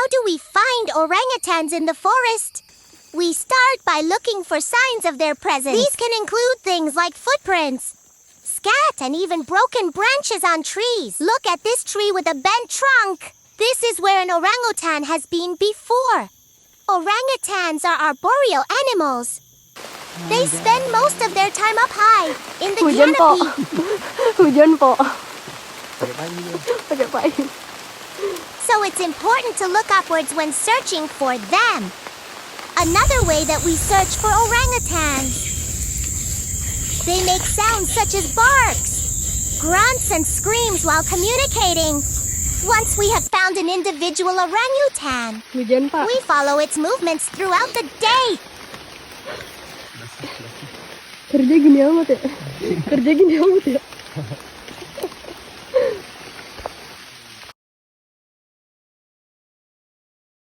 do we find orangutans in the forest? We start by looking for signs of their presence. These can include things like footprints, scat, and even broken branches on trees. Look at this tree with a bent trunk. This is where an orangutan has been before. Orangutans are arboreal animals. They spend most of their time up high, in the Hujan po. canopy. Hujan po. Pakai pagi dia. Pakai pagi. So it's important to look upwards when searching for them. Another way that we search for orangutans. They make sounds such as barks, grunts, and screams while communicating. Once we have found an individual orangutan, Hujan, Pak. we follow its movements throughout the day. Kerja gini amat ya. Kerja gini amat ya.